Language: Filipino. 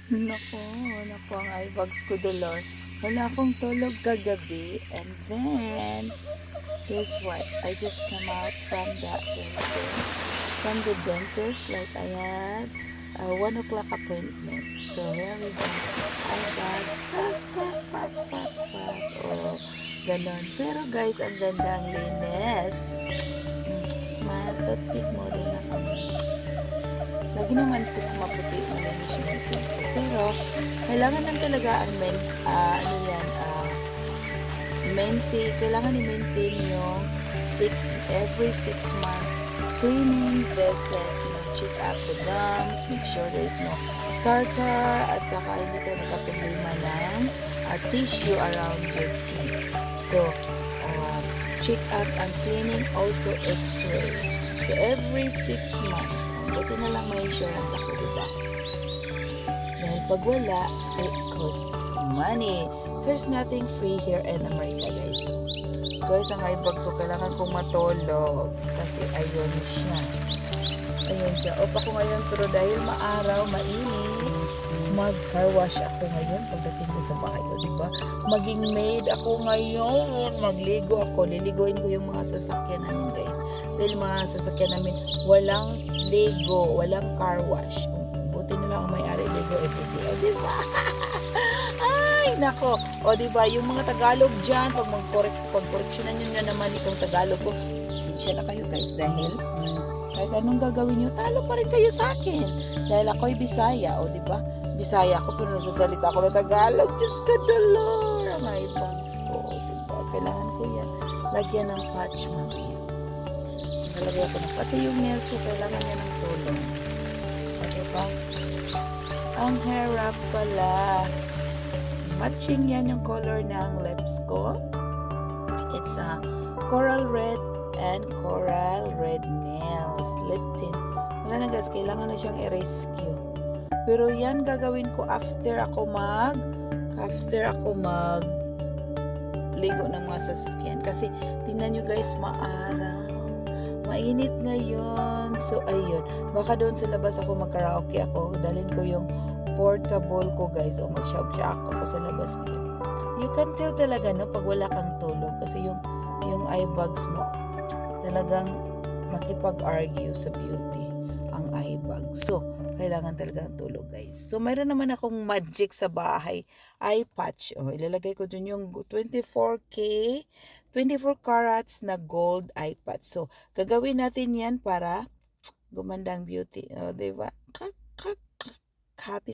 Naku, naku ang eyebags ko dolor. Wala akong tulog kagabi. And then, guess what? I just come out from from the dentist. Like I had a 1 o'clock appointment. So here we go. Eyebags. Pak, pak, pak, pak, pak. Oh, ganon. Pero guys, ang ganda ang linis. Smile, toothpick mo din ako. Lagi naman po maputi, malinis yung ngipin ko. Pero, kailangan lang talaga ang kailangan i-maintain yung every 6 months cleaning visit, check up the gums, make sure there is no tartar, at saka hindi ka nagka-problema ng tissue around your teeth. So, check up and cleaning, also x-ray. So, every 6 months, buti na lang may insurance ako, diba? Dahil pag wala, it costs money. There's nothing free here in America, guys. Guys, ang eyebags ko, kailangan kong matulog. Kasi ayun siya. Ayun siya. Off ako ngayon, pero dahil maaraw, mainit, mag-car wash ako ngayon pagdating ko sa bahay. O, diba? Maging maid ako ngayon. Magligo ako. Liliguin ko yung mga sasakyan namin, guys. Dahil mga sasakyan namin, walang ligo, walang car wash. Buti na lang ang may-ari ligo everyday. O, diba? Ay, nako. O, diba, yung mga Tagalog dyan, pag-correctionan nyo na naman itong Tagalog ko, sinsya na kayo, guys, dahil kahit anong gagawin nyo, talo pa rin kayo sa akin. Dahil ako'y Bisaya, o, diba? Bisaya ako, pero nagsasalita ako ng Tagalog. Diyos ka, dolor. Ang eyebags ko, diba? Kailangan ko yan. Lagyan ng patch, mamaya. Nalagay ako ng pati yung nails ko, kailangan niya ng tulong. Diba? Ang hair wrap pala. Matching yan yung color ng lips ko. It's a coral red and coral red nails. Lip tint. Wala na guys, kailangan na siyang i-rescue. Pero yan gagawin ko after ako ligo ng mga sasakyan. Kasi tingnan nyo guys, maaraw. Mainit ngayon. So, ayun. Baka doon sa labas ako mag-karaoke ako. Dalhin ko yung portable ko, guys. O, mag-shop-shop ako sa labas. You can tell talaga, no, pag wala kang tulog. Kasi yung eyebags mo, talagang makipag-argue sa beauty ang eyebags. So, kailangan talaga ng tulog, guys. So, mayroon naman akong magic sa bahay. Eye patch. O, ilalagay ko dun yung 24 carats na gold eye patch. So, gagawin natin yan para gumanda ang beauty. O, diba? Happy